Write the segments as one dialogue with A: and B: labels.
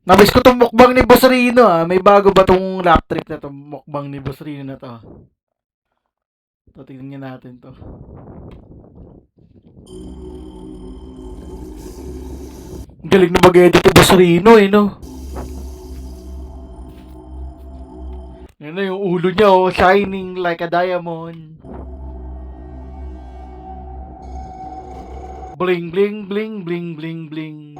A: Namiss ko tong mukbang ni Boss Rino ah. May bago ba tong lap trip na tong mukbang ni Boss Rino na to? Ito, tingnan nga natin to. Ang galing na mag-edit ni Boss Rino eh, no? Yan na yung ulo niya oh, shining like a diamond. Bling bling bling bling bling bling.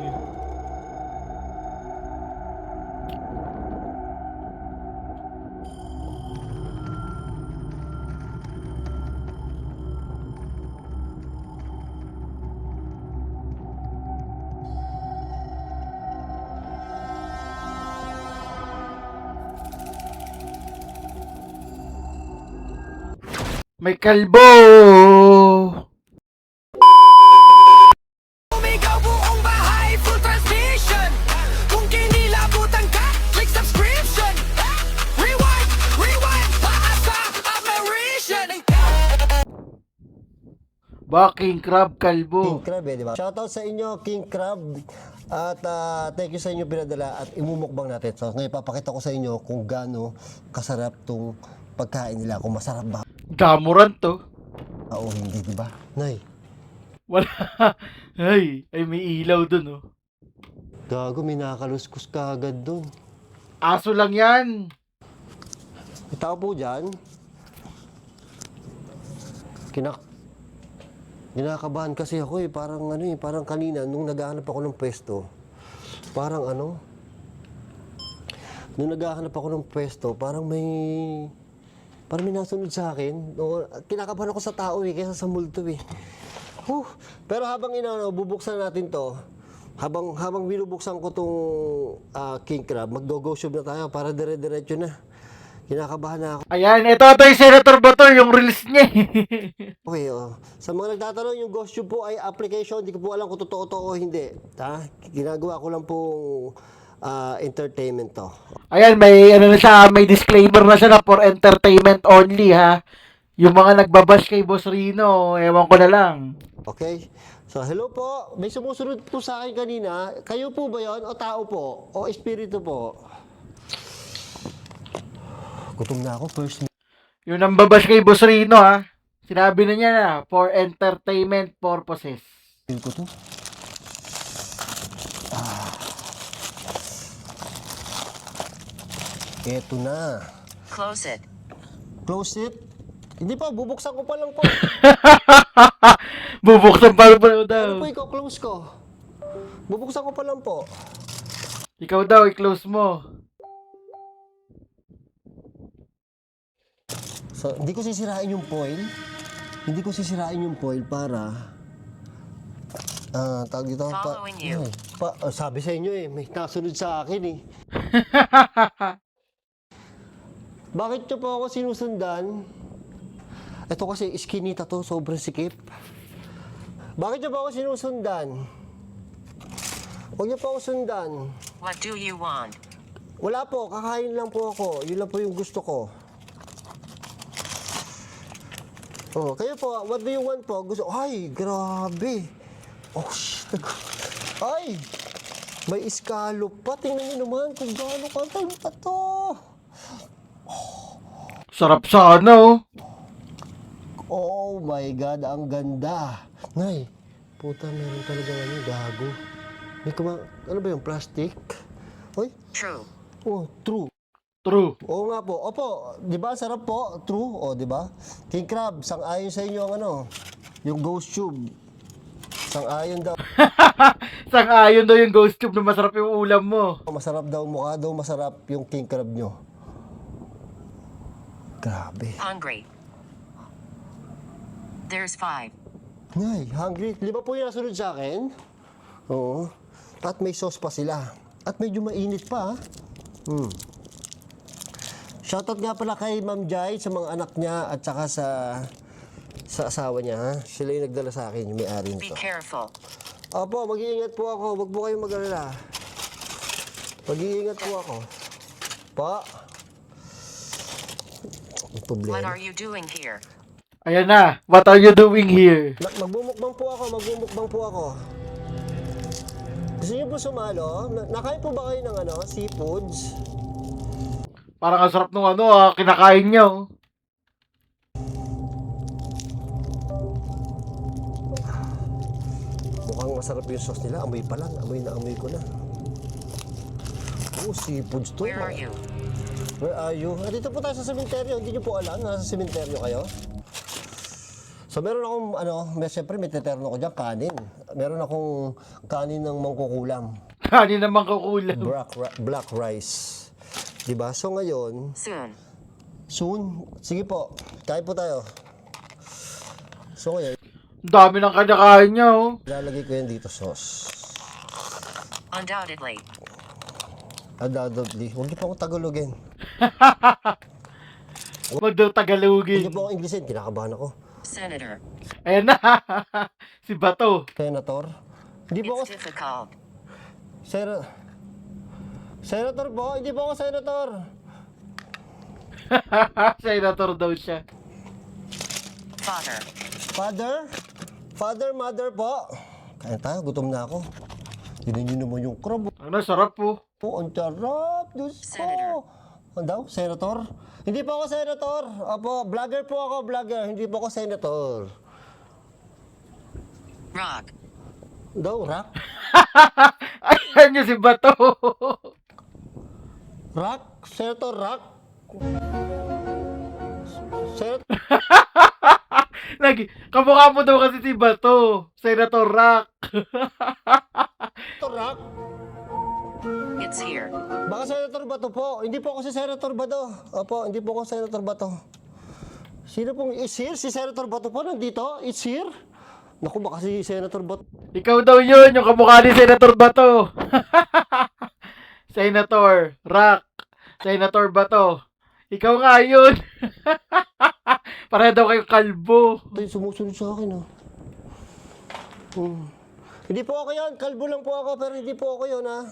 A: May kalbo!
B: Umigaw buong bahay, full transmission. Kung kinilabutan ka, click subscription. Rewind, rewind, paasa, admiration.
A: King Crab kalbo.
C: King Crab di ba? Shoutout sa inyo, King Crab. At thank you sa inyo pinadala at imumukbang natin. So ngayon papakita ko sa inyo kung gaano kasarap tong pagkain nila. Kung masarap ba
A: Gamuran to.
C: o hindi, di ba? Nay,
A: Wala. Ay may ilaw dun oh.
C: gago, may nakaluskus ka agad dun.
A: Aso lang yan.
C: May tao po dyan. Kinakabahan kasi ako eh. Parang ano eh, parang kanina nung naghahanap ako ng pwesto. Parang ano? Nung naghahanap ako ng pwesto, parang may nasunod sa akin. O, kinakabahan ako sa tao eh, kaysa sa multo eh. Pero habang bubuksan natin to, habang binubuksan ko tong King Crab, mag-go shove na tayo para dire-diretso na. Kinakabahan na ako.
A: Ayan, ito yung Senator Bato, yung reels niya.
C: Okay, sa mga nagtatanong, yung Ghost Tube po ay application. Hindi ko po alam kung totoo to o hindi. Ginagawa ko lang po entertainment to.
A: Ayan, may ano na siya, may disclaimer na siya na for entertainment only ha. Yung mga nagbabash kay Boss Rino, ewan ko na lang.
C: Okay? So, hello po. May sumusunod po sa akin kanina. Kayo po ba yon o tao po? O espiritu po? Gutom na ako first.
A: Yung nambabash kay Boss Rino ha. Sinabi na niya na, for entertainment purposes.
C: Feel ko to. Eto na.
B: Close it.
C: Close it. Hindi pa, bubuksan ko pa lang po.
A: Bubuksan pa daw.
C: Ano po ikaw, close ko? Bubuksan ko pa lang po.
A: Ikaw daw, i-close mo.
C: So, hindi ko sisirain yung foil. Hindi ko sisirain yung foil para tawag dito
B: Following you.
C: sabi sa inyo eh, may nasunod sa akin eh. Bakit nyo po ako sinusundan? Ito kasi iskinita to, sobrang sikip. Bakit nyo po ako sinusundan? Huwag nyo po ako sundan.
B: What do you want?
C: Wala po, kakain lang po ako. Yun lang po yung gusto ko. Oh, kayo po, what do you want po? Gusto, ay, grabe. Oh, shit. Ay, may iskalo pa. Tingnan nyo naman kung gaano kaganda to.
A: Sarap sana oh.
C: Oh my God, ang ganda. Nay, puta, meron talaga gago. May ano ba yung plastic? Hoy,
B: True.
C: oh, true.
A: True.
C: Oo nga po. Opo, di ba sarap po? True. O, di ba? King Crab, sang-ayon sa inyo ang yung Ghost Tube. Sang-ayon daw.
A: Sang-ayon daw yung Ghost Tube na masarap yung ulam mo.
C: Masarap daw, mukha daw masarap yung King Crab nyo. Grabe.
B: Hungry. There's 5.
C: Ngay, hungry. Lima po yung nasunod sa akin. Oo. At may sauce pa sila. At medyo mainit pa, ha? Shoutout nga pala kay Ma'am Jai sa mga anak niya at saka sa asawa niya, ha? Sila yung nagdala sa akin, yung may-ari
B: Be
C: nito.
B: careful.
C: Opo, mag-iingat po ako. Huwag po kayong mag-alala. Mag-iingat po ako. Pa. May
B: What
C: problema.
B: are you doing here?
A: Ayan na. What are you doing here?
C: Magbumukbang po ako. Magbumukbang po ako. Gusto niyo po sumalo? Nakain po ba kayo ng seafoods?
A: Parang ang sarap nung kinakain niya, oh.
C: Mukhang masarap yung sauce nila. Amoy pa lang. Amoy na amoy ko na. Oh, seafoods to.
B: Where are you?
C: Where are you? Dito po tayo sa sementeryo. Hindi niyo po alam, nasa sementeryo kayo? So meron akong, siyempre may teterno ko dyan, kanin. Meron akong kanin ng mangkukulam.
A: Kanin naman kukulam.
C: Black rice. Diba? So ngayon,
B: Soon.
C: sige po, kain po tayo. So ngayon,
A: Ang dami ng kinakain niya, oh.
C: lalagay ko yan dito sauce.
B: Undoubtedly.
C: Undoubtedly. Huwag niyo po akong tagalogin.
A: Huwag daw
C: Huwag
A: Tagalogin.
C: niyo po akong Inglesin. Kinakabahan ako.
B: Senator.
A: Ayan na. Si Bato.
C: Senator. Hindi po ako...
B: It's difficult.
C: Senator po. Hindi po ako senator.
A: Senator daw siya.
B: Father.
C: Father, mother po. Kaya tayo. Gutom na ako. Tinan niyo naman yung crab.
A: Ano, sarap po.
C: Po, ang sarap. Diyos ko.
B: Senator.
C: Ano daw? Senator? Hindi po ako senator. Opo, vlogger po ako, vlogger. Hindi po ako senator.
B: Rock.
C: Daw, rock?
A: Ayan niyo si Bato.
C: Rock? Senator Rock? Senator
A: Kamukha mo daw kasi si Bato. Senator Rock.
C: Rock?
B: It's here.
C: Baka Senator Bato po. Hindi po ako si Senator Bato. Opo, hindi po ako Senator Bato. Sino pong is here? Si Senator Bato po nandito? It's here? Naku, baka si Senator Bato.
A: Ikaw daw yun, yung kamukha ni Senator Bato. Senator Rock. Senator Bato. Ikaw nga yun. Para daw kayo kalbo.
C: Ito yung sumusunod sa akin, oh. Hindi po ako yan. Kalbo lang po ako, pero hindi po ako yun, ha.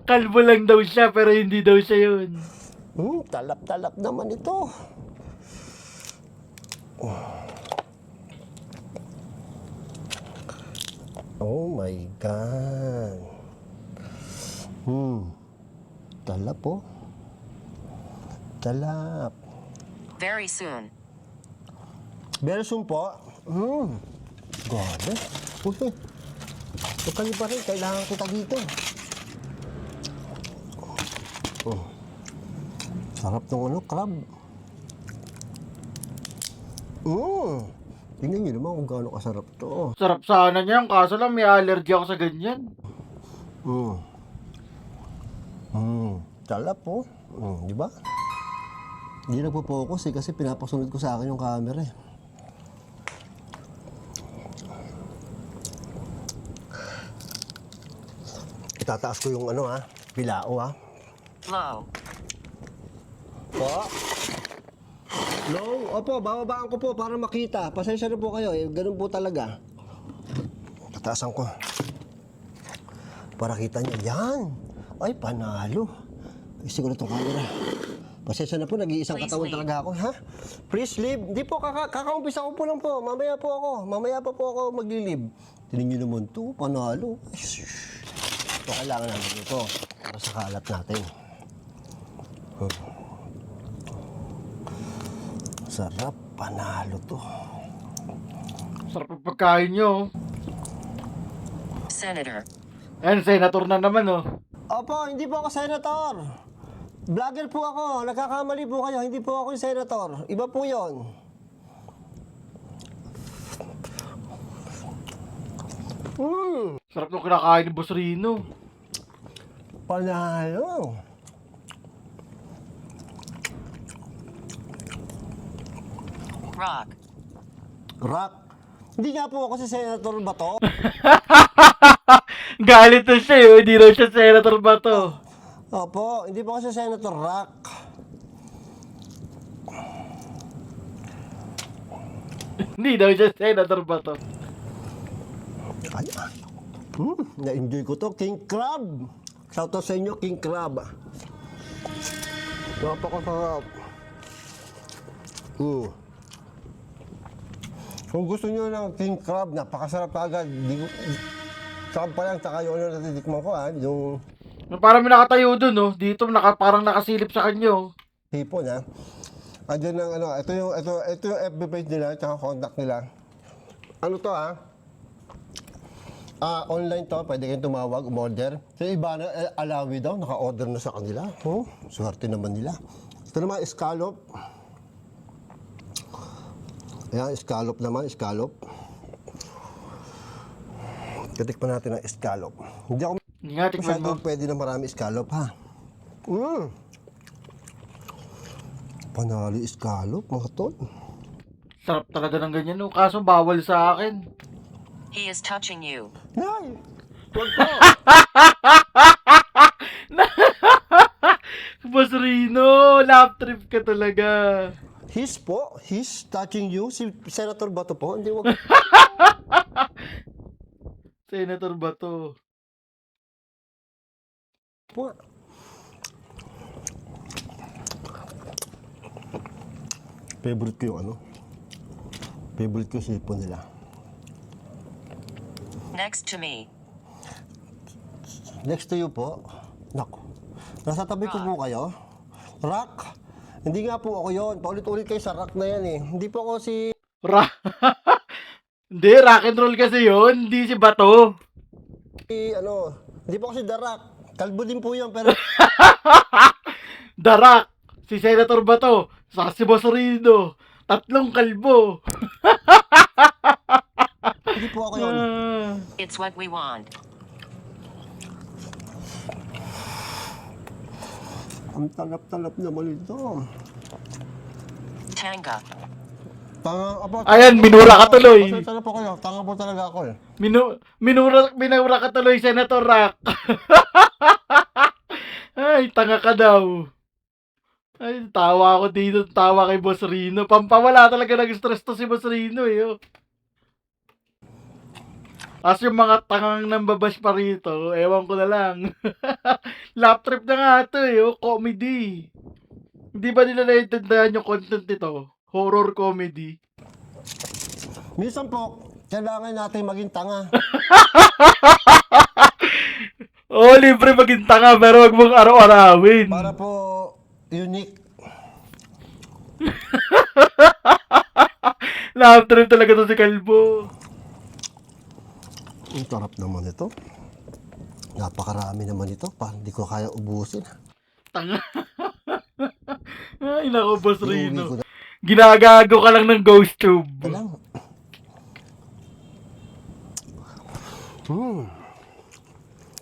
A: Kalbo lang daw siya, pero hindi daw siya yun.
C: Talap-talap naman ito. Oh my God. Talap po. Talap.
B: Very soon.
C: Very soon po. Grabe. Uy, tukali pa rin. Kailangan kita dito. Sarap ng crab. Tingnan niyo naman kung gaano kasarap to.
A: Sarap sana niya, kaso lang may allergy ako sa ganyan.
C: Talap po. Di ba? Hindi nagpo-focus kasi pinapasunod ko sa akin yung camera eh. Itataas ko yung bilao
B: Low.
C: Po. No, opo, bababaan ko po para makita. Pasensya na po kayo, ganun po talaga. Tataasan ko. Para kita niyo. Yan! Ay, panalo. Siguro itong camera. Pasensya na po, nag-iisang
B: Please
C: katawan
B: leave.
C: talaga ako, ha? Please leave. Hindi po, kakaumpisa ko po lang po. Mamaya pa po ako maglilib. Tingnan niyo naman to, panalo. Ito, kailangan natin ito para sa kalat natin. Sarap, panalo to.
A: Sarap ang pagkain niyo.
B: Senator.
A: Ayan, senator na naman, oh.
C: Opo, hindi po ako senator. Vlogger po ako. Nagkakamali po kayo. Hindi po ako yung senator. Iba po yon.
A: Sarap nung kinakain ni Boss Rino.
C: Panalo.
B: Rock.
C: Rock. Hindi nga po ako si Senator Bato.
A: Galit na siya, eh. Hindi raw siya senator Bato.
C: Opo, hindi po ako si Senator Rock.
A: Hindi daw siya senator Bato.
C: Ay, na-enjoy ko to. King Crab. Shoutout sa inyo, King Crab. Napakasarap. Kung gusto nyo ng King Crab, napakasarap agad. Saka pa lang, saka yung ano natitikman ko yung
A: Parang may nakatayo dun, no? Dito, parang nakasilip sa kanyo.
C: hipon Andiyan ng ano, ito yung FB page nila, tsaka contact nila. Ano to online to, pwede kayong tumawag, umorder. So iba na, alawi daw, naka-order na sa kanila. Swerte naman nila. Ito naman, scallop. Ayan, scallop naman, scallop. Katikpan natin ang scallop. Hindi ako
A: Hindi nga, tikman mo.
C: masyadong pwede na marami scallop, Panali scallop, mga tol.
A: Sarap talaga ng ganyan, no? Kaso bawal sa akin.
B: He is touching you.
C: Nay! Huwag ko!
A: Boss Rino, lap trip ka talaga.
C: He's touching you? Si Senator Bato po? Hindi, wag.
A: Senator Bato.
C: Po. Favorite ko yung Favorite ko yung sipon nila.
B: Next to me.
C: Next to you po. Nako. Nasa tabi ko po kayo. Rock. Hindi nga po ako yon. Paulit-ulit kayo sa rock na yan eh. Hindi po ako si...
A: Hindi, rock and roll kasi yun. Hindi si Bato.
C: Hindi po ako si The Rock. Kalbo din po yan, pero...
A: The Rock, si Senator Bato, saka si Boss Rino. Tatlong kalbo.
C: Hindi po ako yun.
B: It's what we want.
C: Ang talap-talap naman ito.
B: Tanga.
A: Ayan, minura ka tuloy.
C: Pasensya na po kayo. Tanga po talaga ako eh.
A: Minura ka tuloy, Senator Rock. Ay, tanga ka daw. Ay, tawa ako dito. Tawa kay Boss Rino. Pampawala talaga ng stress to si Boss Rino eh. As yung mga tangang nambabash pa rito, ewan ko na lang. Lap trip na nga ito comedy. Hindi ba nila naiintindihan yung content nito? Horror comedy.
C: Minsan po, kailangan natin maging tanga.
A: Libre maging tanga pero wag mong araw-arawin.
C: Para po, unique.
A: Lap trip talaga to si Kalbo.
C: Ang sarap naman ito. Napakarami naman ito. Parang hindi ko kaya ubusin.
A: Tanga. Ay, nako, Boss
C: Iuwi ko
A: Rino.
C: na
A: Ginagago ka lang ng ghost tube.
C: lang.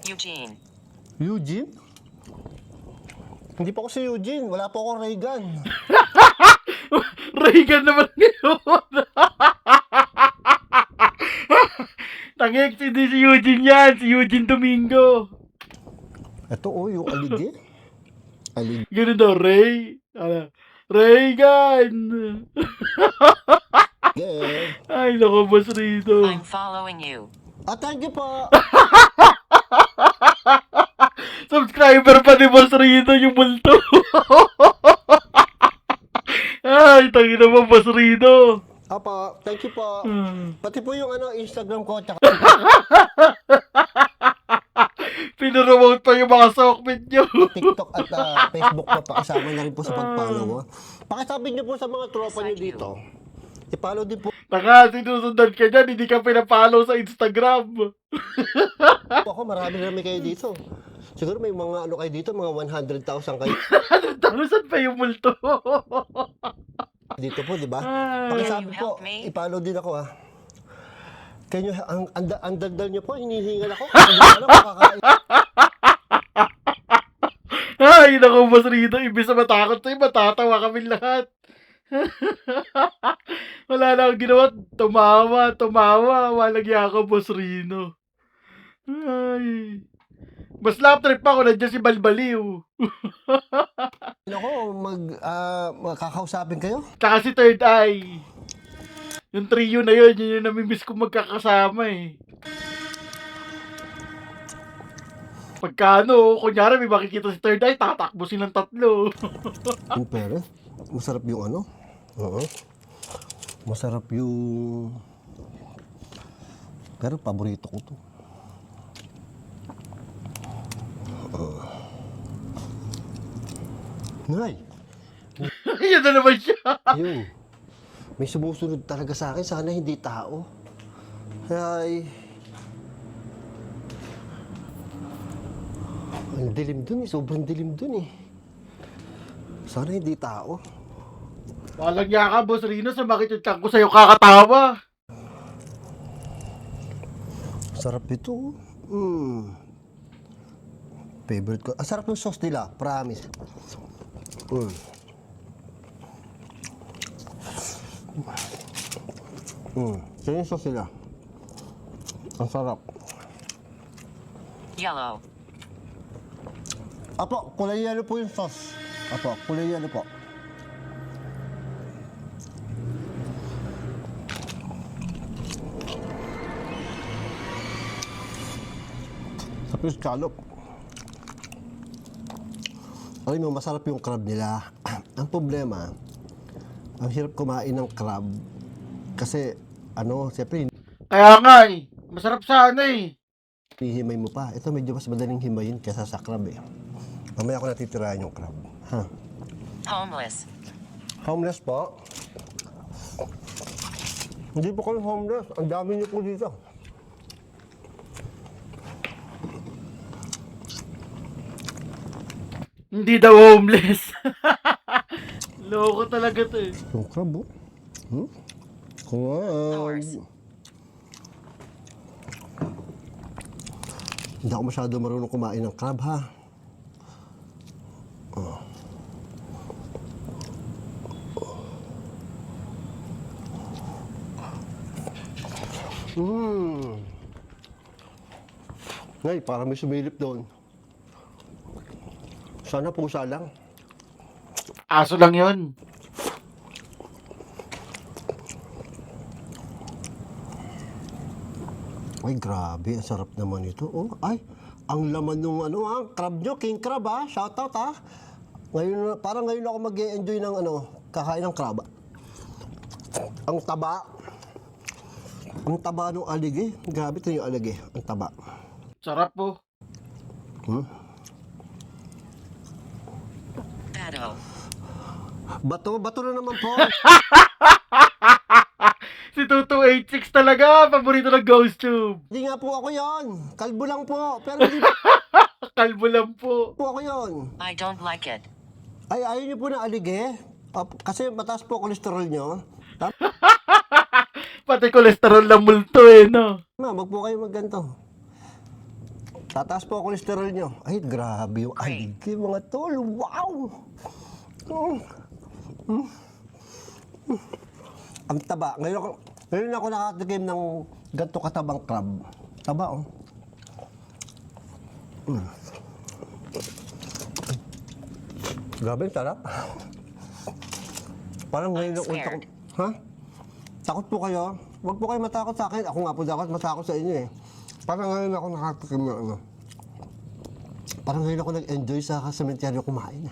B: Eugene.
C: Eugene? Hindi pa ako si Eugene. Wala pa akong Reagan.
A: Reagan naman ngayon. Tangik, hindi si Eugene yan. Si Eugene Domingo.
C: Ito yung alige. Alige.
A: Ganun daw, Ray. Reagan. Ay, naku, Boss Rino.
B: I'm following you.
C: Thank you po.
A: Subscriber pa ni Boss Rino yung multo. Ay, tangina mo, Boss Rino.
C: Apa, thank you po. Pati po yung Instagram ko, tsaka
A: Pinoromote pa yung mga sockmate nyo.
C: TikTok at Facebook pa pakasama na rin po sa pag-follow. Pakisabi niyo po sa mga tropa niyo dito. I-follow din po
A: Taka, sinusundan ka dyan, hindi ka pinapollow sa Instagram.
C: ako. Marami kayo dito. Siguro may mga kayo dito, mga 100,000 kayo.
A: 100,000 pa yung multo.
C: Dito po, di ba?
A: Ah.
C: Pakisabi
B: Can you
C: po,
B: help me?
C: i-follow din ako Kanyo, ang dagdal niyo po, hinihingal ako. Hindi ko alam, makakain.
A: Ay, naku, Boss Rino, imbis na matakot sa'yo, matatawa kami lahat. Wala na akong ginawa, tumawa. Walang yako, Boss Rino. Ay. Mas lap trip pa ako, nandiyan si Balbaliw.
C: Ako, makakausapin kayo?
A: Tsaka si Third Eye. Yung trio na yun yung namimiss ko magkakasama eh. Pagka kunyari may makikita si Third Eye, tatakbo silang tatlo.
C: Yung pere, masarap yung Oo. Masarap yung... Pero paborito ko to. Ngay,
A: Yan na naman siya.
C: yun. May sumusunod talaga sa akin. Sana hindi tao. Ay. Ang dilim dun eh. Sobrang dilim dun eh. Sana hindi tao.
A: Walang yaka, Boss Rino, sa makit yung tiyan ko sa'yo kakatawa.
C: Sarap ito. Favorite ko. Ang sarap ng sauce nila. Promise. Ito yung sauce nila. Ang sarap.
B: Yellow.
C: Apo, kulay yellow po yung sauce. Apo, kulay yellow po. Tapos scallop. Alam mo, masarap yung crab nila. Ang problema, ang hirap kumain ng crab. Kasi, siyempre,
A: Kaya nga eh. Masarap sana eh.
C: hihimay mo pa. Ito medyo mas madaling himayin kaysa sa crab eh. Mamaya ko natitirahan yung crab. Ha?
B: Homeless.
C: Homeless po? Hindi po kayo homeless. Ang dami niyo po dito.
A: Hindi daw homeless. Loko talaga to eh.
C: Yung crab, oh.
B: Horse.
C: Hindi ako masyado marunong kumain ng crab, ha? Ngay, parang may sumilip doon. Sana pusa lang.
A: Aso lang yun.
C: Ay, grabe. Ang sarap naman ito. Oh, ay, ang laman ng crab nyo. King crab, ha? Shoutout, ha? Ngayon, parang ngayon ako mag-e-enjoy ng kakain ng crab. Ang taba. Ang taba ng alige. Grabe ito yung alige. Ang taba.
A: Sarap po.
B: Battle.
C: Bato na naman po.
A: Si 2286 talaga. Paborito ng Ghost Tube.
C: Hindi nga po ako yon. Kalbo lang po. Pero hindi
A: Kalbo lang po.
C: po ako yon.
B: I don't like it.
C: Ay, ayaw niyo po ng alige? Kasi mataas po kolesterol nyo.
A: Pati kolesterol lang multo eh, no?
C: Wag po kayo magganto. Tataas po ang kolesterol nyo. Ay, grabe yung alige, mga tol. Wow! Ang taba. Ngayon ako nakatikim ng ganito katabang crab. Taba, oh. Grabe, sarap. Parang ngayon ako takot. Ha? Takot po kayo? Huwag po kayo matakot sa akin. Ako nga po dapat matakot sa inyo eh. Parang ngayon ako nakatikim ng Parang ngayon ako nag-enjoy sa sementeryo kumain.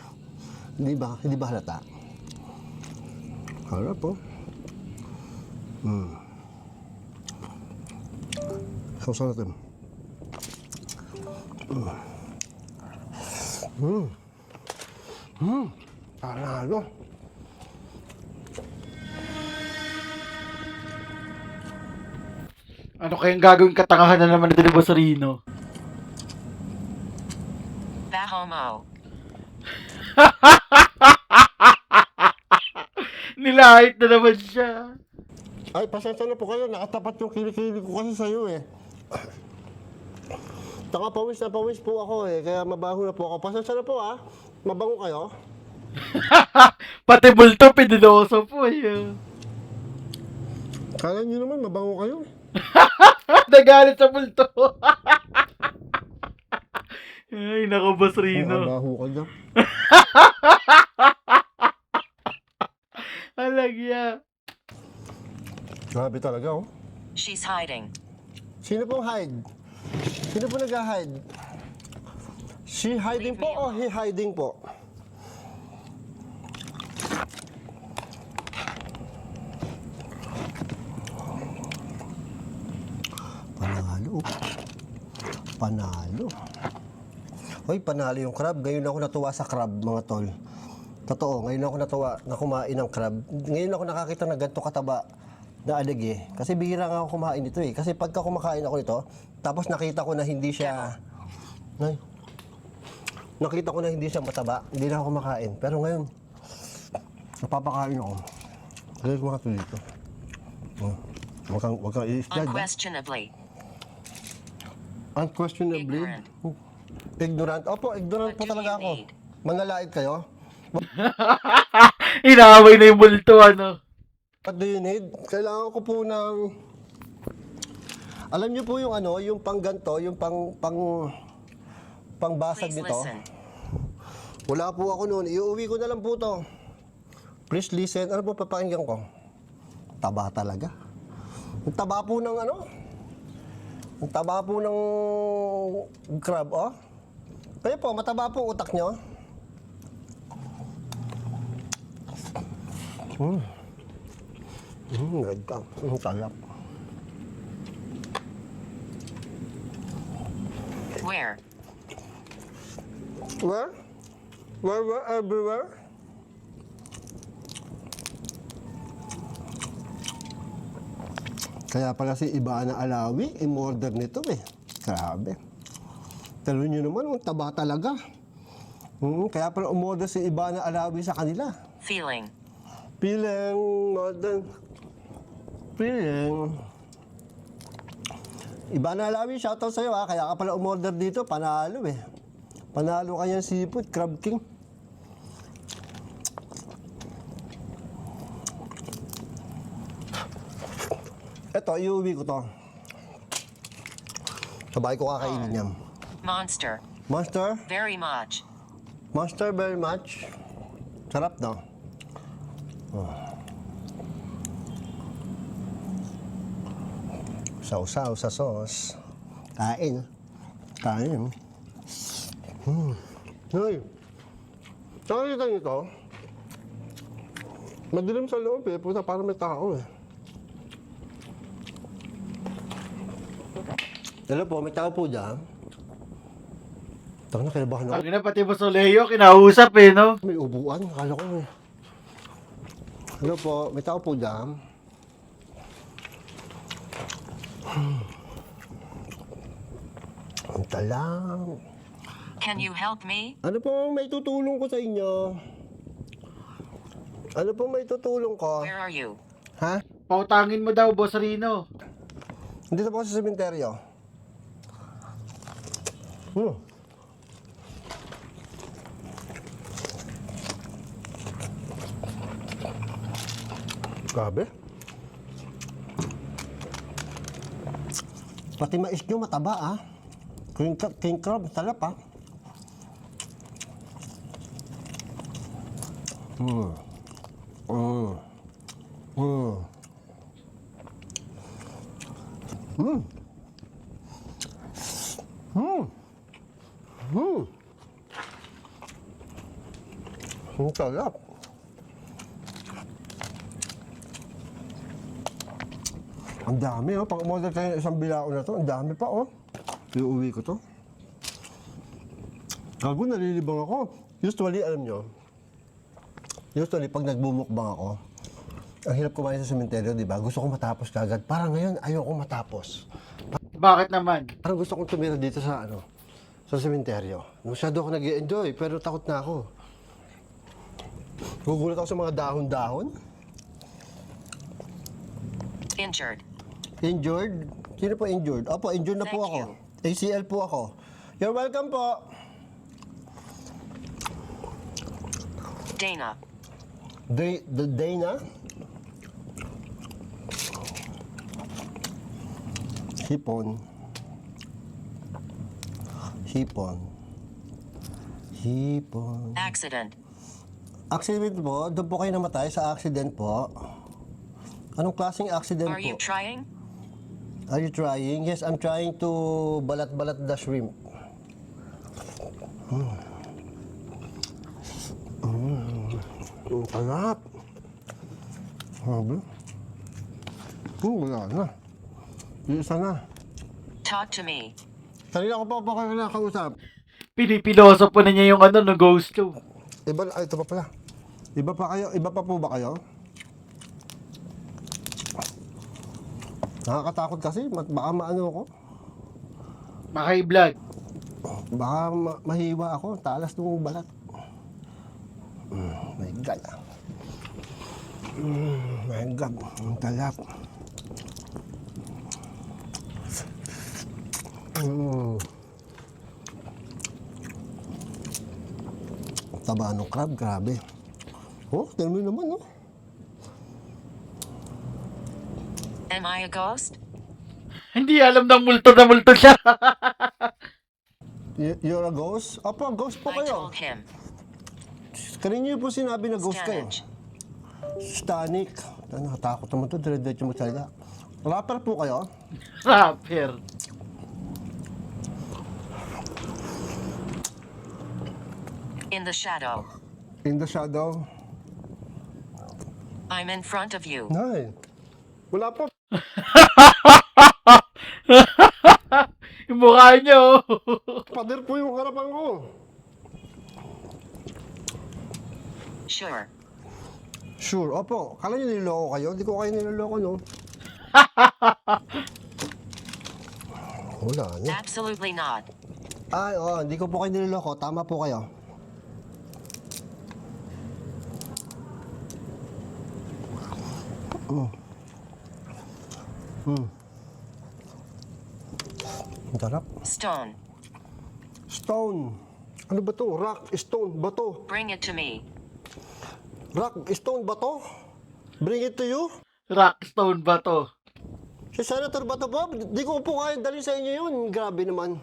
C: Hindi ba? Hindi ba halata? Harap po. Sausaw natin. Panalo.
A: Ano kayang gagawin katangahan na naman ni Boss Rino?
B: Bahomo.
A: Nilahit na naman siya.
C: Ay, pasensya na po kayo. Nakatapat yung kilikili ko kasi sa'yo eh. Taka pawis na pawis po ako eh. Kaya mabaho na po ako. Pasensya na po ah. Mabango kayo.
A: Pati multo, piniloso po eh.
C: Kala nyo naman mabango kayo.
A: Nagalit sa multo. Ay, nako, Boss Rino.
C: Mabaho ka dyan.
A: Alagya.
C: Grabe talaga oh.
B: She's hiding.
C: Sino pong hide? Sino po nag-hide? She hiding po o he hiding po? Panalo. Panalo. Hoy, panalo yung crab. Ngayon ako natuwa sa crab, mga tol. Totoo, ngayon ako natuwa na kumain ng crab. Ngayon ako nakakita na ganito kataba na aligi. Kasi bihira nga ako kumain nito eh. Kasi pagka kumakain ako nito, tapos nakita ko na hindi siya... Ay, nakita ko na hindi siya mataba, hindi na ako kumakain. Pero ngayon, napapakain ako. Kaya mga ito dito. Huwag kang i-slide.
B: Unquestionably.
C: Unquestionably.
B: Ignorant.
C: Ignorant? Opo, ignorant
B: What
C: po
B: do
C: talaga
B: you
C: ako.
B: need?
C: Manlalait kayo?
A: Inaaway na yung multo, ano?
C: What do you need? Kailangan ko po ng... Alam niyo po yung ano, yung pang ganto, yung pangbasag
B: Please
C: nito.
B: listen.
C: Wala po ako noon. Iuwi ko na lang po to. Please listen. Ano po papakinggan ko? Taba talaga. Ang taba po ng ano? Ang taba po ng crab, oh. Kaya po, mataba po utak nyo. Ganda. Ang talap.
B: Where?
C: Where? Where? Everywhere? Kaya pala si Ivana Alawi, in-order nito eh. Grabe. Talo nyo naman, ang taba talaga. Kaya pala umorder si Ivana Alawi sa kanila.
B: Feeling.
C: Feeling, modern. Feeling. Ivana Alawi, shoutout sa'yo ha. Kaya ka pala umorder dito, panalo eh. Panalo ka yan seafood, Crab King. Eto, iuwi ko to. Sabay ko kakainin yan.
B: Monster.
C: Monster?
B: Very much.
C: Monster very much. Sarap no? Sausaw sa sauce. Kain. Kain. Hoy. Nakakita niyo to? Madilim sa loob eh. Puta, parang may tao eh. Hello po, may tao po dyan. Taka na, kinabahan ako.
A: Ang ina, pati Basoleo, kinausap eh, no?
C: May ubuan, akala ko eh. Hello po, may tao po dyan. Ang talang.
B: Can you help me?
C: Ano po may tutulong ko sa inyo? Ano po may tutulong ko?
B: Where are you?
C: Ha?
A: Pautangin mo daw, Boss Rino.
C: Dito po ako sa sementeryo. Grabe. Pati mais nyo mataba ah. King crab, talap ah. Ang talap. Ang dami oh. Pag umorder tayo ng isang bilao na to, ang dami pa oh. Iuwi ko to. Gago, nalilibang ako. Usually, alam nyo, usually pag nagbumukbang ako, ang hirap kumain sa sementeryo, di ba? Gusto ko matapos kagad. Parang ngayon, ayoko matapos.
A: Bakit naman?
C: Parang gusto kong tumira dito sa ano, sa sementeryo. Masyado ako nag-i-enjoy, pero takot na ako. Gugulat ako sa mga dahon-dahon.
B: Injured.
C: Injured? Sino po injured? Opo, injured na po
B: Thank
C: ako.
B: you.
C: ACL po ako. You're welcome po.
B: Dana.
C: Dana? Hipon. Hipon. Hipon.
B: Accident.
C: Accident po? Doon po kayo namatay sa accident po? Anong klaseng accident
B: Are
C: po?
B: you trying?
C: Are you trying? Yes, I'm trying to balat-balat the shrimp. Ang talap. Sabi. Wala na. Yung isa na.
B: Talk to me.
C: Kanina ko pa kayo nakausap.
A: Pinipiloso po na niya yung ano, no, ghost to.
C: Iba, ay, ito pa pala. Iba pa kayo? Iba pa po ba kayo? Nakakatakot kasi, baka maano ako.
A: Maka-vlog.
C: Baka mahiwa ako, talas ng balat. My God. My God, ang talap. Taba ng crab, grabe. Oh, tignan mo naman, oh.
B: Am I a ghost?
A: Hindi alam na multo siya.
C: You're a ghost? Opo, ghost po
B: I
C: kayo.
B: told him.
C: Kanina niyo po sinabi na ghost kayo.
B: Stanage.
C: Stanik. Nakatakot naman to, dire-diretso magsalita. Rapper po kayo?
A: Rapper.
B: In the shadow.
C: In the shadow.
B: I'm in front of you.
C: Nay. Wala po.
A: Yung mukha niyo.
C: Pader po yung harapan ko.
B: Sure.
C: Sure, opo. Kala niyo niloloko kayo? Hindi ko kayo niloloko, no? Wala na.
B: Absolutely not.
C: Ay, hindi ko po kayo niloloko. Tama po kayo. Ang sarap.
B: Stone.
C: Stone. Ano ba to? Rock, stone, bato.
B: Bring it to me.
C: Rock, stone, bato? Bring it to you?
A: Rockstone ba to?
C: Si Senator Bato po, di ko po kaya dalhin sa inyo yun. Grabe naman.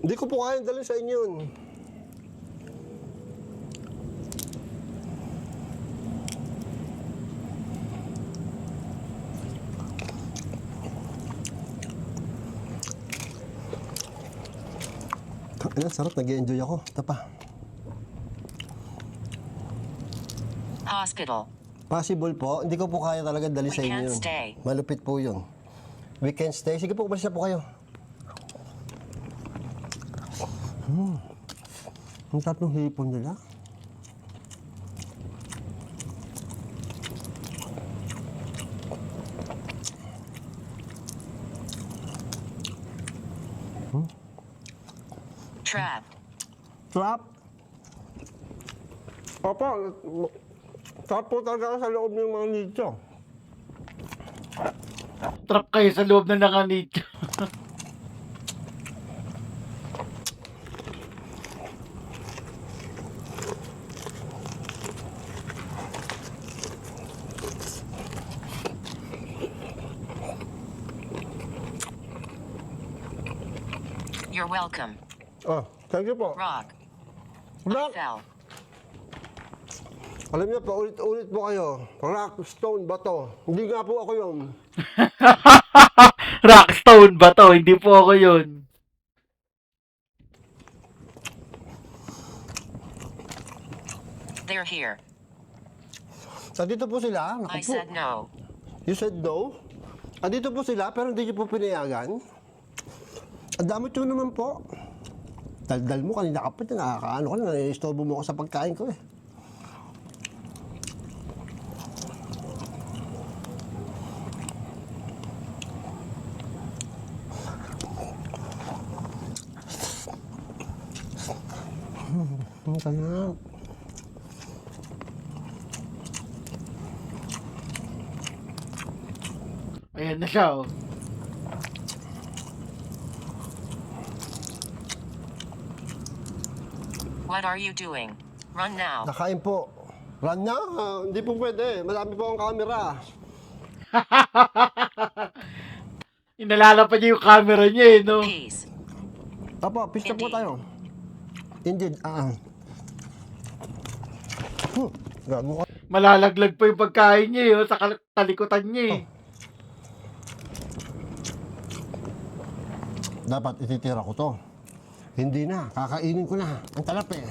C: Di ko po kaya dalhin sa inyo yun. Ano, sarap. Nag-i-enjoy ako. Tapa.
B: Hospital.
C: Possible po. Hindi ko po kaya talaga dali
B: We
C: sa inyo
B: can't
C: yun.
B: stay.
C: Malupit po yun. We can stay. Sige po, umalis na po kayo. Ang sarap ng hipon nila.
B: Trap.
C: Trap. Papa, trap po talaga sa loob ng mga nicho.
A: Trap kayo sa loob na nakanito.
B: You're welcome.
C: Thank you po.
B: Rock. I
C: Rock.
B: fell.
C: Alam niyo, paulit-ulit po kayo. Rock, stone, bato. Hindi nga po ako yun.
A: Rockstone ba to? Hindi po ako yun.
B: They're here.
C: Nandito po sila. Naku
B: I
C: po.
B: said no.
C: You said no? Andito po sila, pero hindi niyo po pinayagan. Ang damot yun naman po. Daldal mo, kanina ka pa, nakakaano ka na, nai-istorbo mo ako sa pagkain ko eh. Ang sarap.
A: Ayan na siya, oh.
B: What are you doing? Run now.
C: Nakain po. Run na? Hindi po pwede. Marami po akong camera.
A: Inalalapad niya yung camera niya, eh, no?
B: Peace.
C: Apo, pista po
B: Indeed.
C: tayo. Indeed. Gago ka.
A: Malalaglag pa yung pagkain niya, eh, oh, sa talikutan niya, eh.
C: Dapat ititira ko to. Hindi na. Kakainin ko na. Ang talap eh.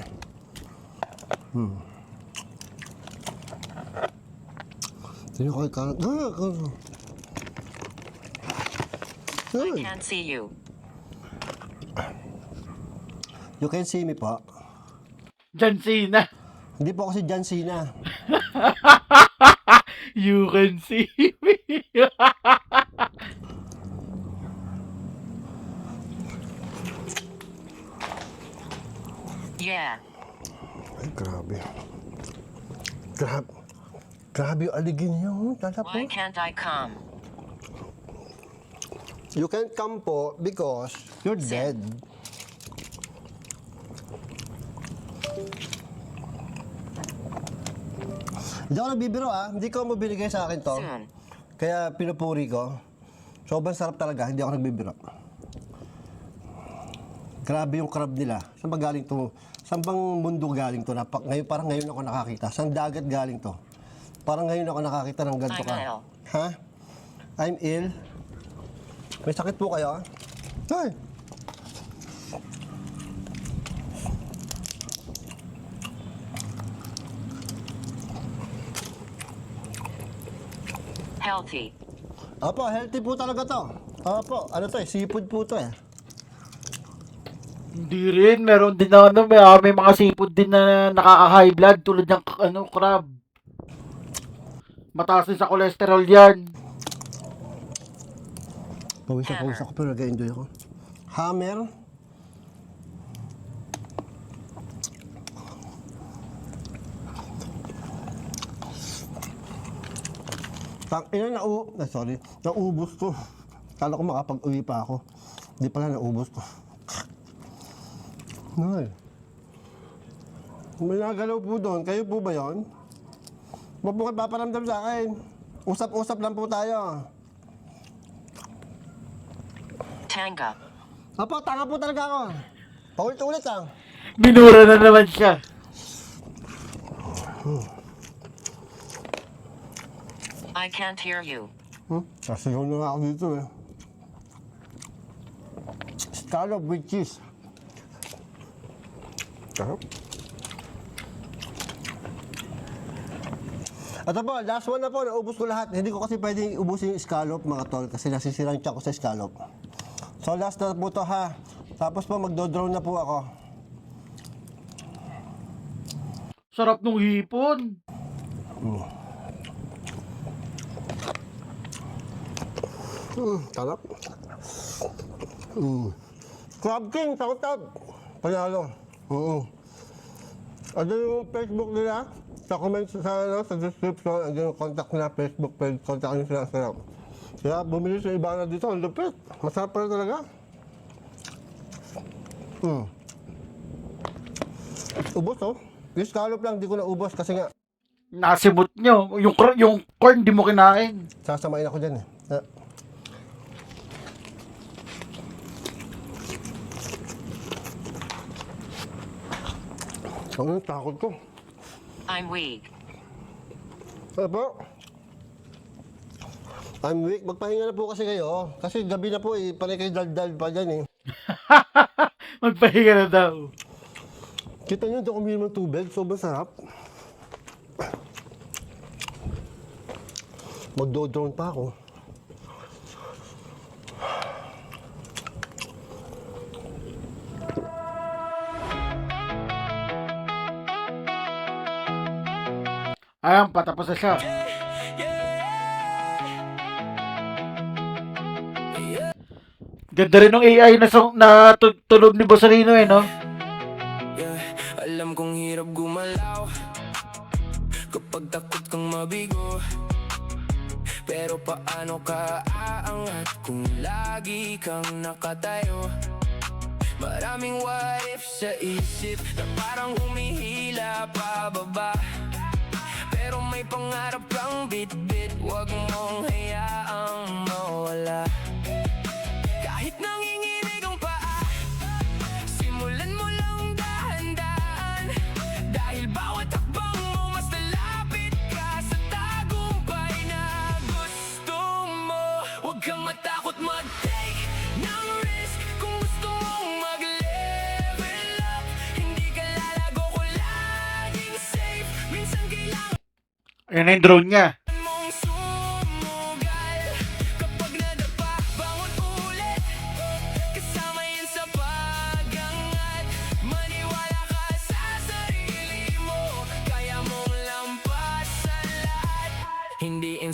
C: Sino ko ikaw?
B: I can't see you.
C: You can see me po.
A: John Cena.
C: Hindi po ako si John Cena.
A: You can see me.
B: Yeah.
C: Ay, grabe. Grabe yung aligin niyo. Tala po.
B: Why can't I come?
C: You can't come po because you're dead. Hindi ako nagbibiro Hindi ko mo binigay sa akin to.
B: Soon.
C: Kaya pinupuri ko. Sobrang sarap talaga. Hindi ako nagbibiro. Grabe yung crab nila. Saan ba galing to? Saan bang mundo galing to? Ngayon, parang ngayon ako nakakita. Saan dagat galing to? Parang ngayon ako nakakita ng ganito
B: I'm
C: ka.
B: ill.
C: Ha? I'm ill? May sakit po kayo? Ay!
B: Healthy.
C: Opo, healthy po talaga to. Opo, ano to seafood po to
A: Hindi rin. Meron din na may mga seafood din na nakaka-high blood tulad ng crab. Mataas din sa cholesterol yan.
C: Pawis ako pero nag-enjoy ako. Hammer. Naubos ko. Kala ko makapag-uwi pa ako. Hindi pala naubos ko. Nay. May nagalaw po doon. Kayo po ba yun? Huwag po kayo paparamdam sa akin. Usap-usap lang po tayo.
B: Tanga.
C: Apo, tanga po talaga ako. Paulit-ulit lang.
A: Minura na naman siya.
B: I can't hear you.
C: Sasigaw na nga ako dito Scallop with cheese. Sarap. Ito po, last one na po. Naubos ko lahat. Hindi ko kasi pwedeng ubusin yung scallop, mga tol, kasi nasisirang tiyak ko sa scallop. So last na po to ha. Tapos po magdo-drone na po ako.
A: Sarap nung hipon.
C: Sarap. Crab King, takot-tab. Panalo. Ano yung Facebook nila? Sa comments sa description, andyan yung contact nila, Facebook page, contact nyo sila sa kaya bumili sa iba na dito, ang lupit. Masarap pala talaga. Ubos Yung scallop lang, di ko na ubos kasi nga
A: Nasimot nyo. Yung corn, di mo kinain.
C: sasamain ako dyan Ang takot ko.
B: I'm weak.
C: Ano po? I'm weak. Magpahinga na po kasi kayo. Kasi gabi na po panay kayo daldal pa dyan
A: Magpahinga na daw.
C: Kita nyo, doon uminom ng tubig. Sobrang sarap. Magdo-drone pa ako.
A: Ayan, patapos na siya. Ganda rin ng AI na tulog ni Bossarino no?
D: Yeah, alam kong hirap gumalaw kapag takot kang mabigo. Pero paano ka aangat kung lagi kang nakatayo? Maraming what if sa isip na parang humihila pababa. Pero may pangarap kang bit-bit, huwag mong hayaang mawala. Kahit nanginginig ang paa, simulan mo lang dahan-dahan. Dahil bawat hakbang mo, mas lalapit ka sa tagumpay na gusto mo. Huwag kang matakot mag-take ng risk kung gusto mong mag-level up. Hindi ka lalago kung laging safe. Minsan kailangan
A: Ayan na yung drone niya.
D: mong sumugal. Kapag nadapa, bangon ulit. Kasama yan sa pag-angat. Maniwala ka sa sarili.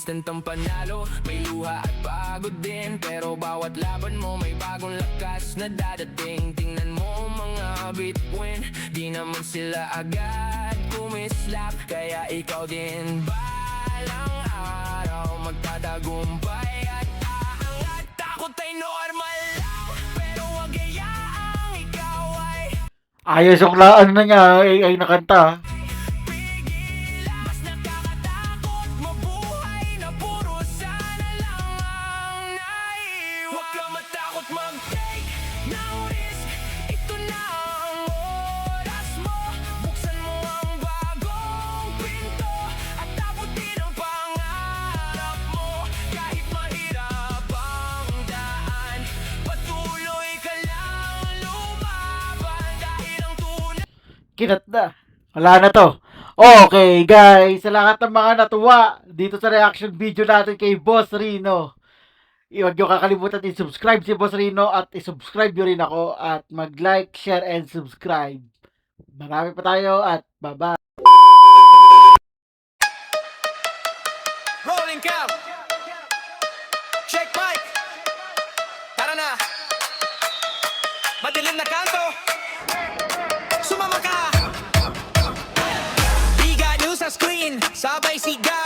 D: instant ang panalo. May luha at pagod din, pero bawat laban mo may bagong lakas na dadating. Tingnan mo mga bituin, di naman sila agad kumislap. Kaya ikaw din balang araw magtatagumpay at aangat. Takot ay normal lang, pero wag hayaang ikaw ay
A: Ayos yung na niya, AI na kanta.
D: pigilan. Mas nakakatakot mabuhay na puro sana lang ang naiwan. Huwag ka matakot mag-take ng risk, ito na ang oras mo. Buksan mo ang bagong pinto at taputin ang pangarap mo. Kahit mahirap ang daan, patuloy ka lang lumaban. Dahil ang tunay
A: Kinat na. Wala na to. Okay, guys. Sa lahat ng mga natuwa dito sa reaction video natin kay Boss Rino, huwag nyo kakalimutan i-subscribe si Boss Rino at i-subscribe nyo rin ako at mag-like, share, and subscribe. Marami pa tayo at bye-bye.
D: rolling count. Check mic. Tara na. Madilim na kanto. Sumama ka. Biga news sa screen. Sabay sigaw.